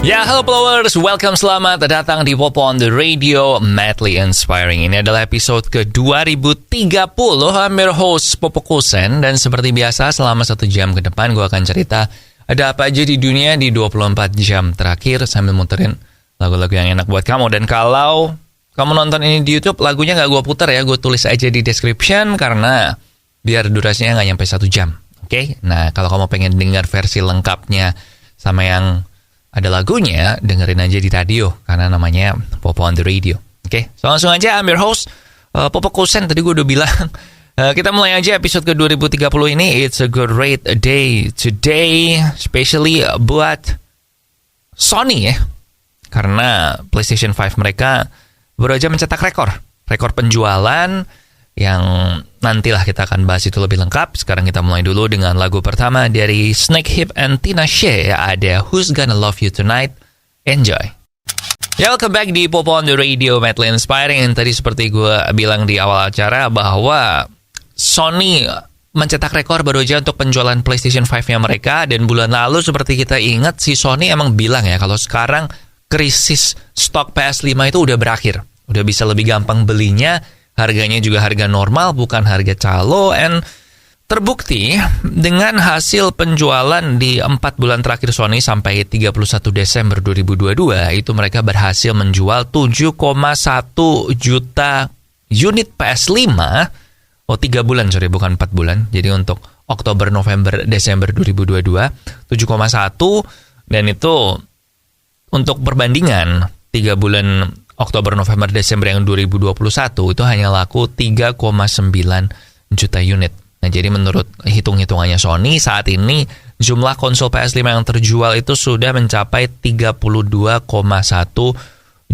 Ya, halo followers, welcome, selamat datang di Popo on the Radio, Madly Inspiring. Ini adalah episode ke-2030. I'm your host, Popo Kusen, dan seperti biasa selama 1 jam ke depan gue akan cerita ada apa aja di dunia di 24 jam terakhir sambil muterin lagu-lagu yang enak buat kamu. Dan kalau kamu nonton ini di YouTube, lagunya gak gue putar ya, gue tulis aja di description karena biar durasinya gak nyampe 1 jam. Oke? Nah, kalau kamu pengen dengar versi lengkapnya sama yang ada lagunya, dengerin aja di radio karena namanya Popo on the Radio. Oke, so langsung aja, I'm your host, Popo Kusen. Tadi gue udah bilang, kita mulai aja episode ke-2030 ini. It's a great day today, especially buat Sony ya. Karena PlayStation 5 mereka baru aja mencetak rekor penjualan yang nantilah kita akan bahas itu lebih lengkap. Sekarang kita mulai dulu dengan lagu pertama dari Snakehips and Tinashe. Ada Who's Gonna Love You Tonight. Enjoy. Ya, welcome back di Popo on the Radio, Madly Inspiring. Tadi seperti gue bilang di awal acara bahwa Sony mencetak rekor baru aja untuk penjualan PlayStation 5-nya mereka. Dan bulan lalu seperti kita ingat, si Sony emang bilang ya kalau sekarang krisis stok PS5 itu udah berakhir. Udah bisa lebih gampang belinya. Harganya juga harga normal, bukan harga calo. And terbukti dengan hasil penjualan di 4 bulan terakhir Sony sampai 31 Desember 2022, itu mereka berhasil menjual 7,1 juta unit PS5. 3 bulan, bukan 4 bulan. Jadi untuk Oktober, November, Desember 2022, 7,1. Dan itu untuk perbandingan 3 bulan Oktober, November, Desember yang 2021 itu hanya laku 3,9 juta unit. Nah, jadi menurut hitung-hitungannya Sony, saat ini jumlah konsol PS5 yang terjual itu sudah mencapai 32,1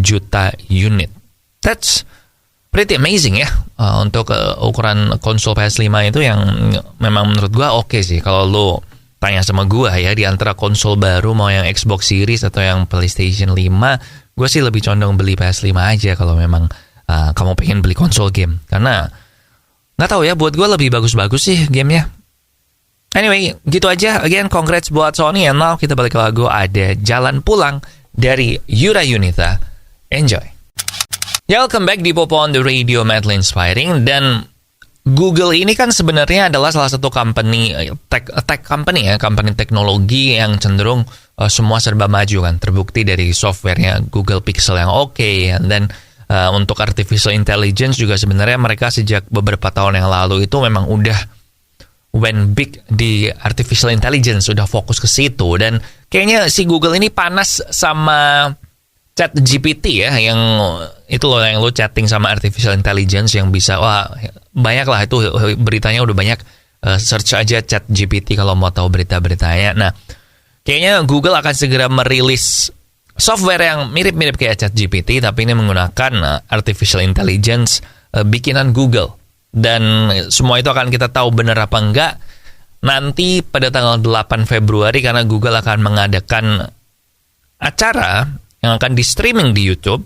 juta unit. That's pretty amazing ya, untuk ukuran konsol PS5 itu yang memang menurut gua oke sih. Kalau lo tanya sama gua ya, di antara konsol baru mau yang Xbox Series atau yang PlayStation 5, gue sih lebih condong beli PS5 aja kalau memang kamu pengen beli konsol game. Karena nggak tahu ya, buat gue lebih bagus-bagus sih gamenya. Anyway, gitu aja. Again, congrats buat Sony. And now kita balik ke lagu, ada Jalan Pulang dari Yura Yunita. Enjoy. Ya, welcome back di Popo on the Radio, Madly Inspiring. Dan Google ini kan sebenarnya adalah salah satu company tech company ya, company teknologi yang cenderung semua serba maju kan. Terbukti dari softwarenya Google Pixel yang oke. Dan untuk artificial intelligence juga sebenarnya mereka sejak beberapa tahun yang lalu itu memang udah went big di artificial intelligence, udah fokus ke situ. Dan kayaknya si Google ini panas sama ChatGPT ya, yang itu loh, yang lo chatting sama artificial intelligence yang bisa, wah banyak lah itu beritanya udah banyak. Search aja ChatGPT kalau mau tahu berita-beritanya. Nah, kayaknya Google akan segera merilis software yang mirip-mirip kayak ChatGPT, tapi ini menggunakan artificial intelligence bikinan Google. Dan semua itu akan kita tahu benar apa enggak nanti pada tanggal 8 Februari, karena Google akan mengadakan acara yang akan di streaming di YouTube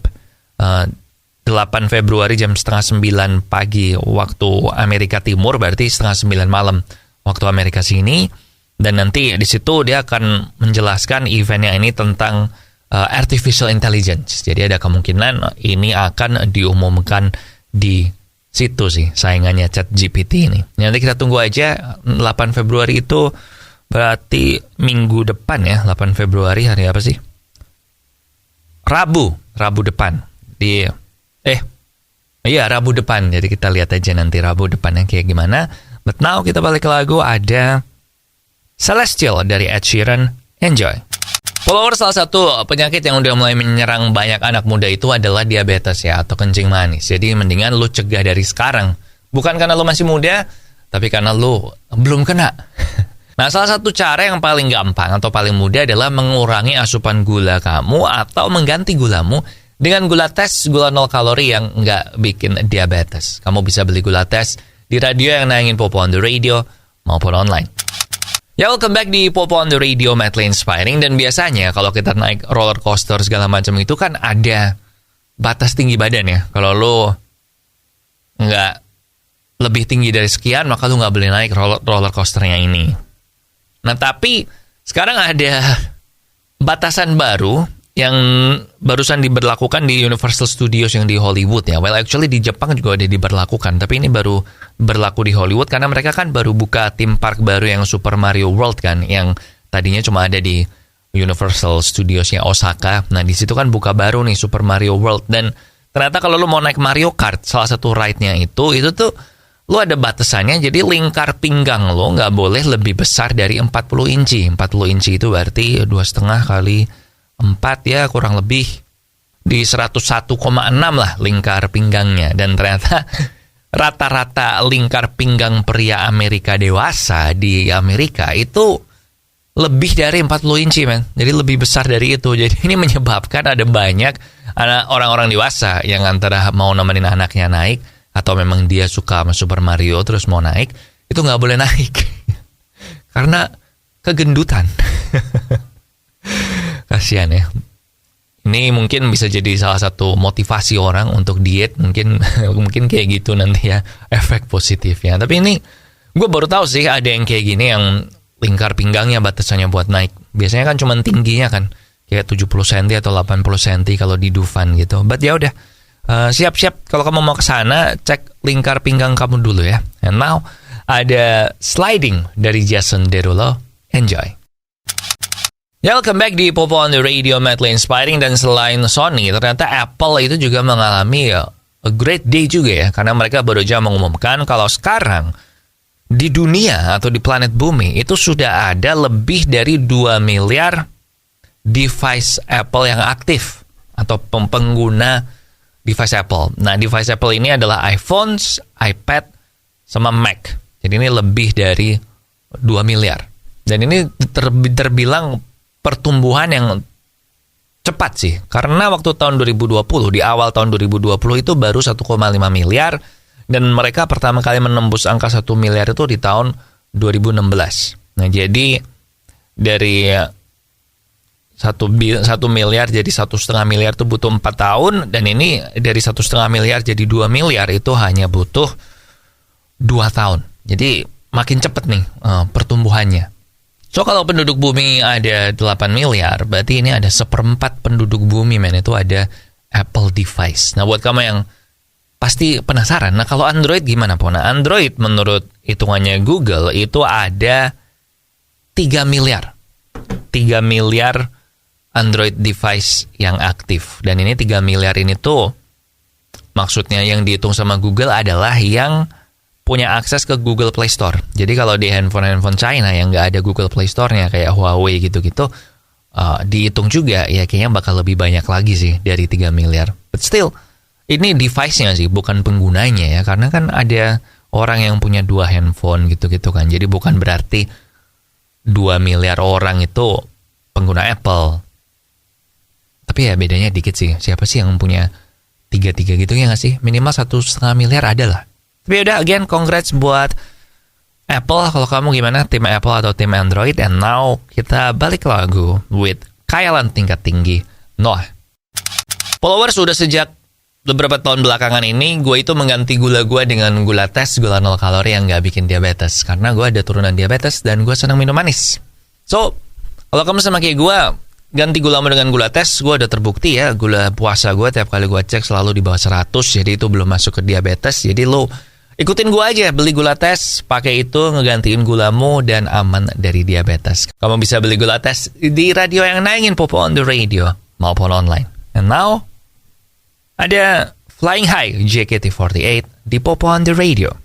8 Februari jam 8:30 pagi waktu Amerika Timur, berarti 8:30 malam waktu Amerika sini. Dan nanti di situ dia akan menjelaskan eventnya ini tentang artificial intelligence. Jadi ada kemungkinan ini akan diumumkan di situ sih, saingannya ChatGPT ini. Nanti kita tunggu aja. 8 Februari itu berarti minggu depan ya. 8 Februari hari apa sih? Rabu depan. Rabu depan. Jadi kita lihat aja nanti Rabu depannya kayak gimana. But now kita balik ke lagu, ada Celestial dari Ed Sheeran. Enjoy. Followers, salah satu penyakit yang udah mulai menyerang banyak anak muda itu adalah diabetes ya, atau kencing manis. Jadi mendingan lu cegah dari sekarang. Bukan karena lu masih muda, tapi karena lu belum kena. Nah, salah satu cara yang paling gampang atau paling mudah adalah mengurangi asupan gula kamu atau mengganti gulamu dengan gula tes, gula 0 kalori yang nggak bikin diabetes. Kamu bisa beli gula tes di radio yang nayangin Popo on the Radio maupun online. Ya, welcome back di Popo on the Radio, Madly Inspiring. Dan biasanya kalau kita naik roller coaster segala macam itu kan ada batas tinggi badan ya. Kalau lo nggak lebih tinggi dari sekian, maka lo nggak boleh naik roller coasternya ini. Nah, tapi sekarang ada batasan baru yang barusan diberlakukan di Universal Studios yang di Hollywood ya. Well, actually di Jepang juga ada diberlakukan, tapi ini baru berlaku di Hollywood karena mereka kan baru buka theme park baru yang Super Mario World kan, yang tadinya cuma ada di Universal Studios-nya Osaka. Nah, di situ kan buka baru nih Super Mario World, dan ternyata kalau lu mau naik Mario Kart, salah satu ride-nya itu tuh lu ada batasannya, jadi lingkar pinggang lo nggak boleh lebih besar dari 40 inci. 40 inci itu berarti 2,5 kali 4 ya, kurang lebih di 101,6 lah lingkar pinggangnya. Dan ternyata rata-rata lingkar pinggang pria Amerika dewasa di Amerika itu lebih dari 40 inci, men. Jadi lebih besar dari itu. Jadi ini menyebabkan ada banyak orang-orang dewasa yang antara mau nemenin anaknya naik, atau memang dia suka sama Super Mario terus mau naik, itu nggak boleh naik. Karena kegendutan. Kasihan ya. Ini mungkin bisa jadi salah satu motivasi orang untuk diet, mungkin kayak gitu nanti ya, efek positifnya. Tapi ini gue baru tahu sih ada yang kayak gini, yang lingkar pinggangnya batasannya buat naik. Biasanya kan cuma tingginya kan kayak 70 cm atau 80 cm kalau di Dufan gitu. But ya udah, siap-siap kalau kamu mau ke sana, cek lingkar pinggang kamu dulu ya. And now ada Sliding dari Jason Derulo. Enjoy. Ya, welcome back di Popo on the Radio, Madly Inspiring. Dan selain Sony, ternyata Apple itu juga mengalami a great day juga ya, karena mereka baru aja mengumumkan kalau sekarang di dunia atau di planet bumi itu sudah ada lebih dari 2 miliar device Apple yang aktif atau pengguna device Apple. Nah, device Apple ini adalah iPhones, iPad, sama Mac. Jadi ini lebih dari 2 miliar. Dan ini terbilang pertumbuhan yang cepat sih. Karena waktu tahun 2020, di awal tahun 2020 itu baru 1,5 miliar. Dan mereka pertama kali menembus angka 1 miliar itu di tahun 2016. Nah, jadi dari 1 miliar jadi 1,5 miliar itu butuh 4 tahun. Dan ini dari 1,5 miliar jadi 2 miliar itu hanya butuh 2 tahun. Jadi makin cepat nih pertumbuhannya. So, kalau penduduk bumi ada 8 miliar, berarti ini ada 1/4 penduduk bumi, men, itu ada Apple device. Nah, buat kamu yang pasti penasaran, nah kalau Android gimana, Po? Nah, Android menurut hitungannya Google itu ada 3 miliar. 3 miliar Android device yang aktif. Dan ini 3 miliar ini tuh, maksudnya yang dihitung sama Google adalah yang punya akses ke Google Play Store. Jadi kalau di handphone China yang nggak ada Google Play Store-nya kayak Huawei gitu-gitu, dihitung juga ya kayaknya bakal lebih banyak lagi sih dari 3 miliar. But still, ini device-nya sih, bukan penggunanya ya. Karena kan ada orang yang punya 2 handphone gitu-gitu kan. Jadi bukan berarti 2 miliar orang itu pengguna Apple. Tapi ya bedanya dikit sih. Siapa sih yang punya 3 gitu ya nggak sih? Minimal 1,5 miliar ada lah. Tapi udah, again, congrats buat Apple. Kalau kamu gimana, tim Apple atau tim Android? And now kita balik lagu with khayalan tingkat tinggi, Noah. Followers, sudah sejak beberapa tahun belakangan ini, gue itu mengganti gula gue dengan gula tes, gula 0 kalori yang gak bikin diabetes. Karena gue ada turunan diabetes dan gue senang minum manis. So, kalau kamu sama kayak gue, ganti gulamu dengan gula tes, gue udah terbukti ya, gula puasa gue tiap kali gue cek selalu di bawah 100, jadi itu belum masuk ke diabetes. Jadi lo ikutin gue aja, beli gula tes, pakai itu ngegantiin gulamu dan aman dari diabetes. Kamu bisa beli gula tes di radio yang nayangin Popo on the Radio maupun online. And now, ada Flying High JKT48 di Popo on the Radio.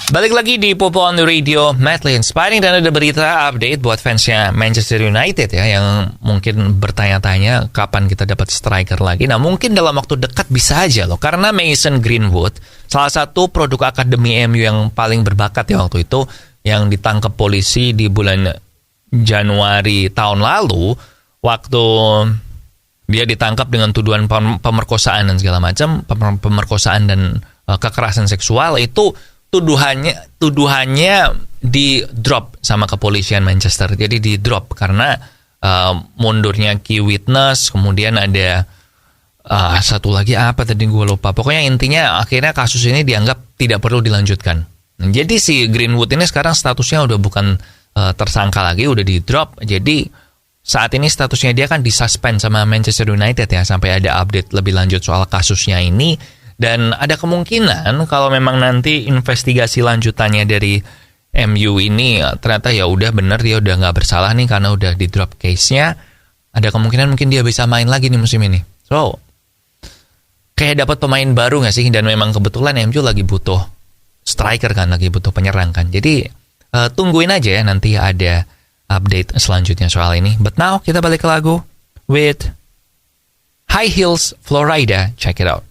Balik lagi di Popo on the Radio, Madly Inspiring, dan ada berita update buat fansnya Manchester United ya, yang mungkin bertanya-tanya kapan kita dapat striker lagi. Nah, mungkin dalam waktu dekat bisa aja loh, karena Mason Greenwood, salah satu produk akademi MU yang paling berbakat ya waktu itu, yang ditangkap polisi di bulan Januari tahun lalu, waktu dia ditangkap dengan tuduhan pemerkosaan dan segala macam, pemerkosaan dan kekerasan seksual. Itu tuduhannya di drop sama kepolisian Manchester. Jadi di drop karena mundurnya key witness, kemudian ada satu lagi apa tadi gue lupa. Pokoknya intinya akhirnya kasus ini dianggap tidak perlu dilanjutkan. Jadi si Greenwood ini sekarang statusnya udah bukan tersangka lagi, udah di drop. Jadi saat ini statusnya dia kan disuspend sama Manchester United ya, sampai ada update lebih lanjut soal kasusnya ini. Dan ada kemungkinan kalau memang nanti investigasi lanjutannya dari MU ini ternyata ya udah bener dia udah nggak bersalah nih karena udah di drop case-nya, ada kemungkinan mungkin dia bisa main lagi nih musim ini. So, kayak dapat pemain baru nggak sih? Dan memang kebetulan MU lagi butuh striker kan, lagi butuh penyerang kan. Jadi tungguin aja ya nanti ada update selanjutnya soal ini. But now kita balik ke lagu with High Heels Florida. Check it out.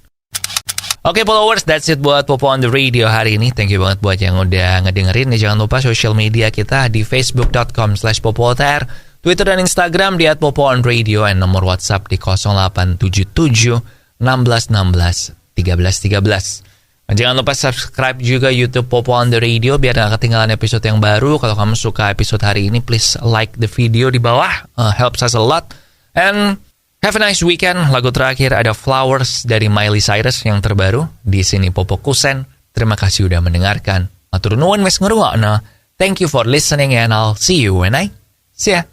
Oke, followers, that's it buat Popo on the Radio hari ini. Thank you banget buat yang udah ngedengerin. Jangan lupa social media kita di facebook.com/popotr, Twitter dan Instagram di @popoonradio, dan nomor WhatsApp di 0877 1616 1313. Dan jangan lupa subscribe juga YouTube Popo on the Radio biar gak ketinggalan episode yang baru. Kalau kamu suka episode hari ini, please like the video di bawah. Helps us a lot. And have a nice weekend. Lagu terakhir ada Flowers dari Miley Cyrus yang terbaru. Di sini Popo Kusen. Terima kasih udah mendengarkan. Matur nuwun wes ngrungokno. Thank you for listening and I'll see you when I see ya.